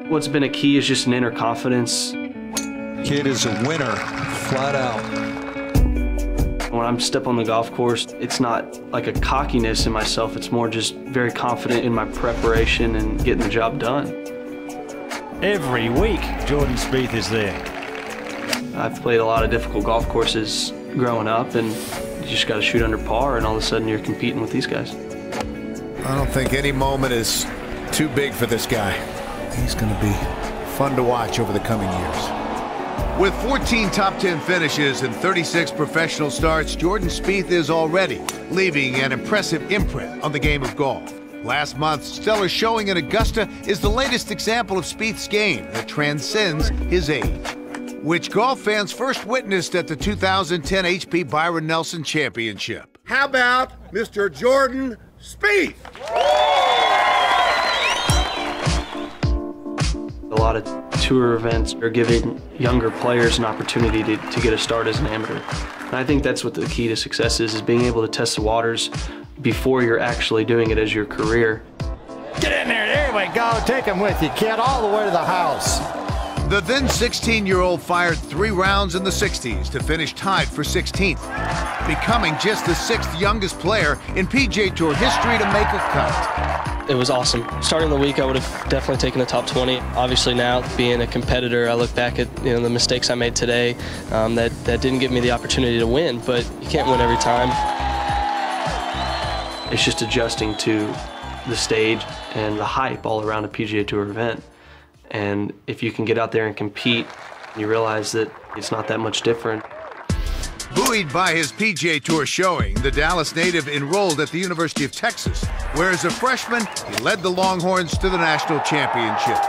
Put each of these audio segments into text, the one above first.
What's been a key is just an inner confidence. Kid is a winner, flat out. When I'm step on the golf course, it's not like a cockiness in myself, it's more just very confident in my preparation and getting the job done. Every week, Jordan Spieth is there. I've played a lot of difficult golf courses growing up, and you just got to shoot under par, and all of a sudden you're competing with these guys. I don't think any moment is too big for this guy. He's going to be fun to watch over the coming years. With 14 top 10 finishes and 36 professional starts, Jordan Spieth is already leaving an impressive imprint on the game of golf. Last month's stellar showing in Augusta is the latest example of Spieth's game that transcends his age, which golf fans first witnessed at the 2010 HP Byron Nelson Championship. How about Mr. Jordan Spieth? A lot of tour events are giving younger players an opportunity to get a start as an amateur. And I think that's what the key to success is being able to test the waters before you're actually doing it as your career. Get in there, there we go. Take him with you, kid, all the way to the house. The then 16-year-old fired 3 rounds in the 60s to finish tied for 16th, becoming just the 6th youngest player in PGA Tour history to make a cut. It was awesome. Starting the week, I would have definitely taken the top 20. Obviously now, being a competitor, I look back at the mistakes I made today that didn't give me the opportunity to win, but you can't win every time. It's just adjusting to the stage and the hype all around a PGA Tour event. And if you can get out there and compete, you realize that it's not that much different. Buoyed by his PGA Tour showing, the Dallas native enrolled at the University of Texas, where as a freshman, he led the Longhorns to the national championship.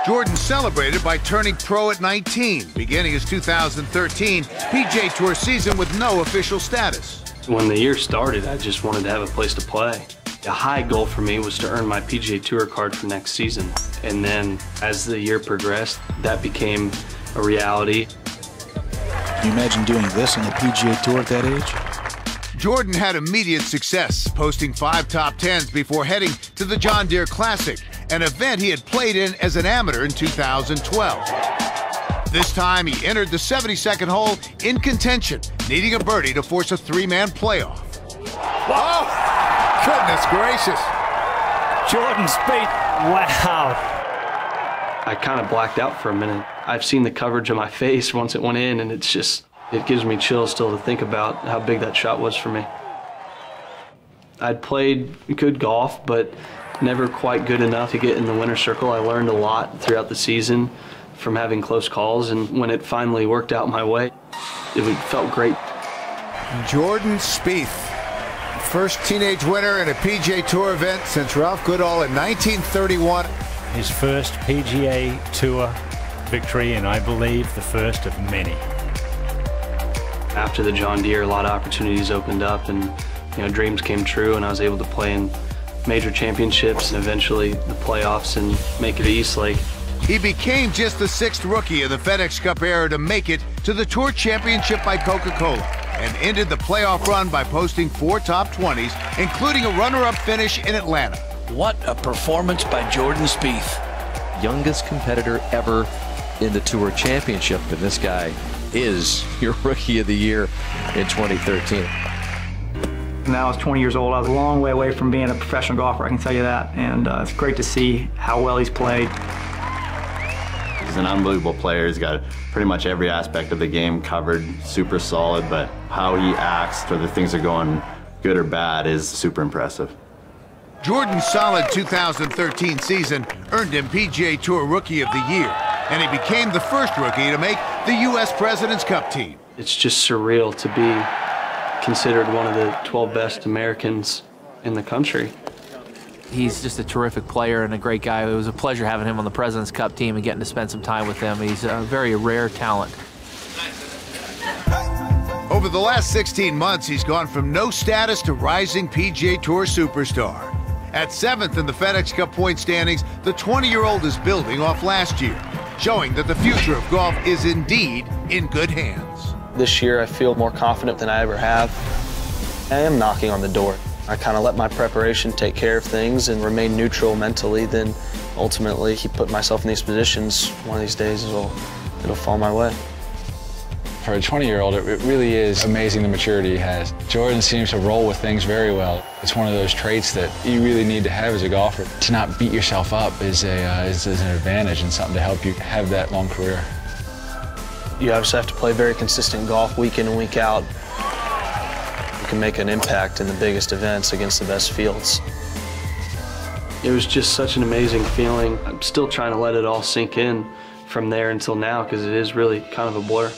Jordan celebrated by turning pro at 19, beginning his 2013 PGA Tour season with no official status. When the year started, I just wanted to have a place to play. The high goal for me was to earn my PGA Tour card for next season. And then as the year progressed, that became a reality. Can you imagine doing this on the PGA Tour at that age? Jordan had immediate success, posting 5 top 10s before heading to the John Deere Classic, an event he had played in as an amateur in 2012. This time, he entered the 72nd hole in contention, needing a birdie to force a 3-man playoff. Whoa! Goodness gracious. Jordan Spieth, wow. I kind of blacked out for a minute. I've seen the coverage of my face once it went in, and it gives me chills still to think about how big that shot was for me. I'd played good golf, but never quite good enough to get in the winner's circle. I learned a lot throughout the season from having close calls, and when it finally worked out my way, it felt great. Jordan Spieth, first teenage winner in a PGA Tour event since Ralph Goodall in 1931. His first PGA Tour victory, and I believe the first of many. After the John Deere, a lot of opportunities opened up, and dreams came true, and I was able to play in major championships and eventually the playoffs and make it to East Lake. He became just the 6th rookie of the FedEx Cup era to make it to the Tour Championship by Coca-Cola, and ended the playoff run by posting 4 top 20s, including a runner-up finish in Atlanta. What a performance by Jordan Spieth. Youngest competitor ever in the Tour Championship, and this guy is your Rookie of the Year in 2013. Now I was 20 years old. I was a long way away from being a professional golfer, I can tell you that, and it's great to see how well he's played. He's an unbelievable player. He's got pretty much every aspect of the game covered, super solid, but how he acts, whether things are going good or bad, is super impressive. Jordan's solid 2013 season earned him PGA Tour Rookie of the Year, and he became the first rookie to make the U.S. President's Cup team. It's just surreal to be considered one of the 12 best Americans in the country. He's just a terrific player and a great guy. It was a pleasure having him on the President's Cup team and getting to spend some time with him. He's a very rare talent. Over the last 16 months, he's gone from no status to rising PGA Tour superstar. At 7th in the FedEx Cup point standings, the 20-year-old is building off last year, showing that the future of golf is indeed in good hands. This year, I feel more confident than I ever have. I am knocking on the door. I kind of let my preparation take care of things and remain neutral mentally, then ultimately keep putting myself in these positions. One of these days it'll fall my way. For a 20-year-old, it really is amazing the maturity he has. Jordan seems to roll with things very well. It's one of those traits that you really need to have as a golfer. To not beat yourself up is an advantage and something to help you have that long career. You obviously have to play very consistent golf week in and week out. You can make an impact in the biggest events against the best fields. It was just such an amazing feeling. I'm still trying to let it all sink in from there until now because it is really kind of a blur.